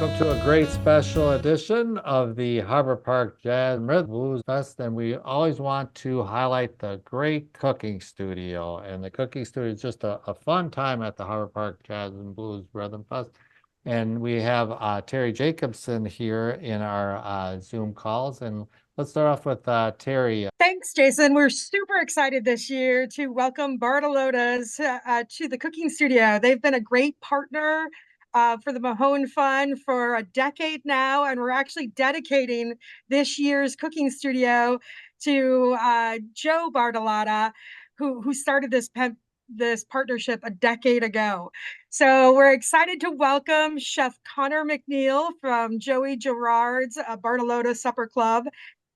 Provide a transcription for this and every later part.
Welcome to a great special edition of the Harborpark Jazz and Rhythm Blues Fest. And we always want to highlight the great cooking studio. And the cooking studio is just a fun time at the Harborpark Jazz and Blues Rhythm Fest. And we have Teri Jacobson here in our Zoom calls. And let's start off with Teri. Thanks, Jason. We're super excited this year to welcome Bartolotta's to the cooking studio. They've been a great partner for the Mahone Fund for a decade now, and we're actually dedicating this year's cooking studio to Joe Bartolotta, who started this partnership a decade ago. So we're excited to welcome Chef Connor McNeil from Joey Gerard's Bartolotta Supper Club,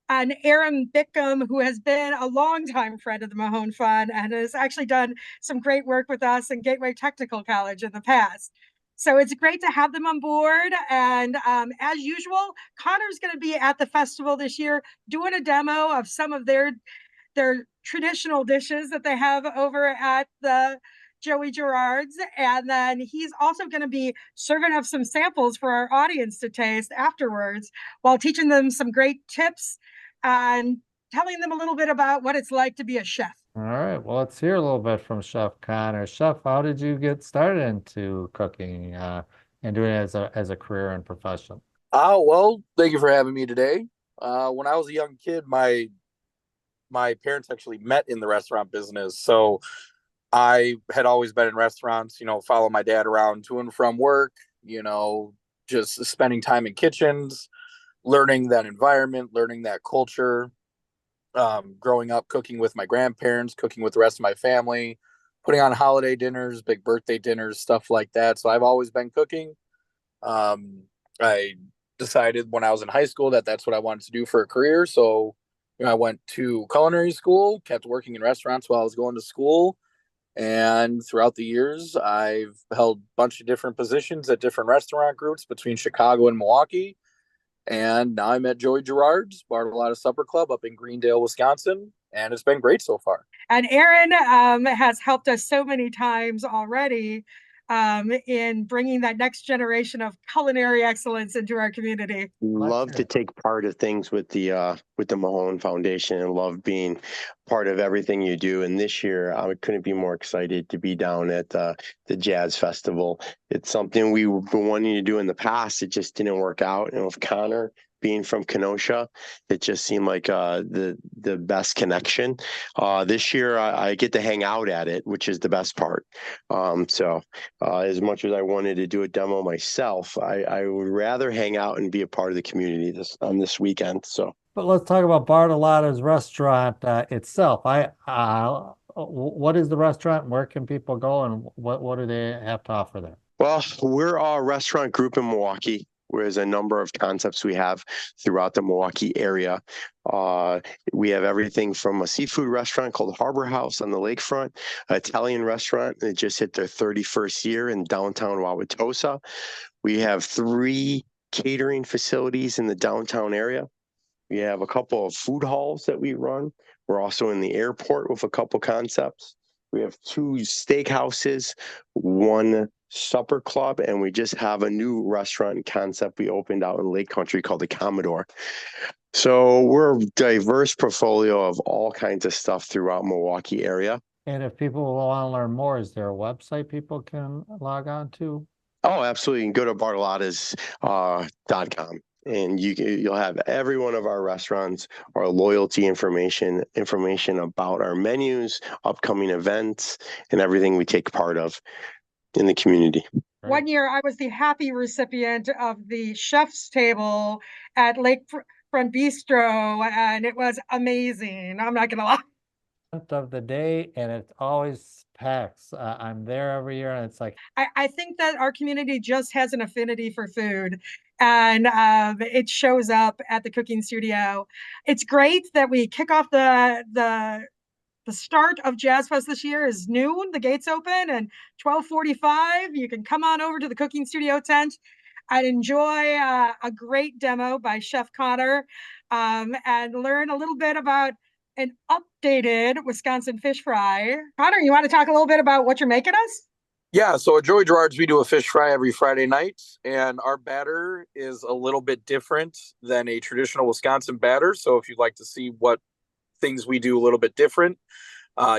and Aaron Bickham, who has been a longtime friend of the Mahone Fund and has actually done some great work with us in Gateway Technical College in the past. So it's great to have them on board. And as usual, Connor's going to be at the festival this year doing a demo of some of their traditional dishes that they have over at the Joey Gerard's. And then he's also going to be serving up some samples for our audience to taste afterwards while teaching them some great tips and telling them a little bit about what it's like to be a chef. All right, well, let's hear a little bit from Chef Connor. Chef, how did you get started into cooking and doing it as a career and profession? Well, thank you for having me today. When I was a young kid, my parents actually met in the restaurant business. So I had always been in restaurants, follow my dad around to and from work, just spending time in kitchens, learning that environment, learning that culture, growing up cooking with my grandparents, cooking with the rest of my family, putting on holiday dinners, big birthday dinners, stuff like that. So I've always been cooking. I decided when I was in high school that that's what I wanted to do for a career. So I went to culinary school, kept working in restaurants while I was going to school. And throughout the years, I've held a bunch of different positions at different restaurant groups between Chicago and Milwaukee. And now I'm at Joey Gerard's Bartolotta Supper Club up in Greendale, Wisconsin. And it's been great so far. And Aaron has helped us so many times already in bringing that next generation of culinary excellence into our community. Love to take part of things with the Mahone Foundation and love being part of everything you do. And this year, I couldn't be more excited to be down at the Jazz Festival. It's something we've been wanting to do in the past. It just didn't work out. And with Connor being from Kenosha, it just seemed like the best connection. This year, I get to hang out at it, which is the best part. So as much as I wanted to do a demo myself, I would rather hang out and be a part of the community on this weekend. So, but let's talk about Bartolotta's restaurant itself. What is the restaurant? Where can people go, and what do they have to offer there? Well, we're a restaurant group in Milwaukee. There's a number of concepts we have throughout the Milwaukee area. We have everything from a seafood restaurant called Harbor House on the lakefront, an Italian restaurant that just hit their 31st year in downtown Wauwatosa. We have 3 catering facilities in the downtown area. We have a couple of food halls that we run. We're also in the airport with a couple concepts. We have 2 steakhouses, 1 supper club, and we just have a new restaurant concept we opened out in Lake Country called the Commodore. So we're a diverse portfolio of all kinds of stuff throughout Milwaukee area. And if people want to learn more, is there a website people can log on to? Oh, absolutely. You can go to bartolottas.com. And you'll have every one of our restaurants, our loyalty information about our menus, upcoming events, and everything we take part of in the community. One year, I was the happy recipient of the chef's table at Lakefront Bistro, and it was amazing. I'm not going to lie. Of the day, and it always packs. I'm there every year, and it's like I think that our community just has an affinity for food, and it shows up at the cooking studio. It's great that we kick off the start of Jazz Fest this year is noon. The gates open, and 12:45. You can come on over to the cooking studio tent and enjoy a great demo by Chef Connor, and learn a little bit about an updated Wisconsin fish fry. Connor, you want to talk a little bit about what you're making us? Yeah, so at Joey Gerard's, we do a fish fry every Friday night, and our batter is a little bit different than a traditional Wisconsin batter. So if you'd like to see what things we do a little bit different,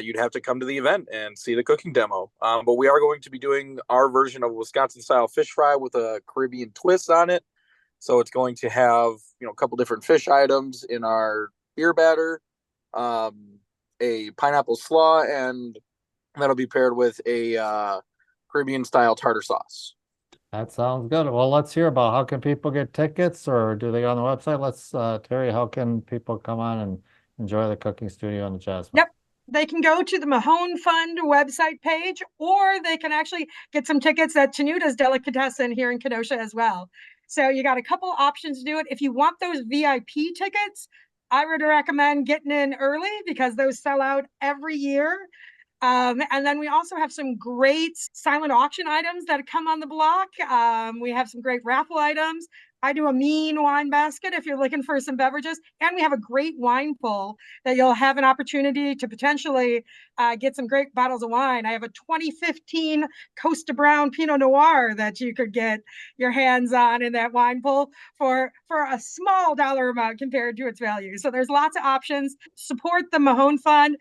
you'd have to come to the event and see the cooking demo. But we are going to be doing our version of Wisconsin style fish fry with a Caribbean twist on it. So it's going to have, a couple different fish items in our beer batter, a pineapple slaw, and that'll be paired with a Caribbean style tartar sauce. That sounds good. Well, let's hear about how can people get tickets, or do they go on the website? Let's, Teri, how can people come on and enjoy the cooking studio and the jazz fund? Yep. They can go to the Mahone Fund website page, or they can actually get some tickets at Tenuta's Delicatessen here in Kenosha as well. So you got a couple options to do it. If you want those VIP tickets, I would recommend getting in early because those sell out every year. And then we also have some great silent auction items that come on the block. We have some great raffle items. I do a mean wine basket if you're looking for some beverages. And we have a great wine pull that you'll have an opportunity to potentially get some great bottles of wine. I have a 2015 Costa Brown Pinot Noir that you could get your hands on in that wine pull for a small dollar amount compared to its value. So there's lots of options. Support the Mahone Fund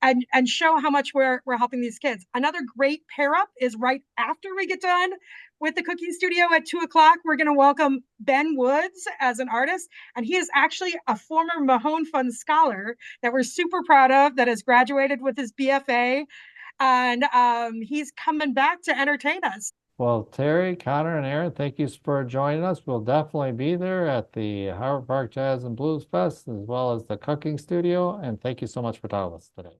and show how much we're helping these kids. Another great pair up is right after we get done with the cooking studio at 2:00. We're going to welcome Ben Woods as an artist, and he is actually a former Mahone Fund scholar that we're super proud of, that has graduated with his BFA, and he's coming back to entertain us. Well, Teri, Connor, and Aaron, thank you for joining us. We'll definitely be there at the Harborpark Jazz and Blues Fest, as well as the cooking studio. And thank you so much for talking with us today.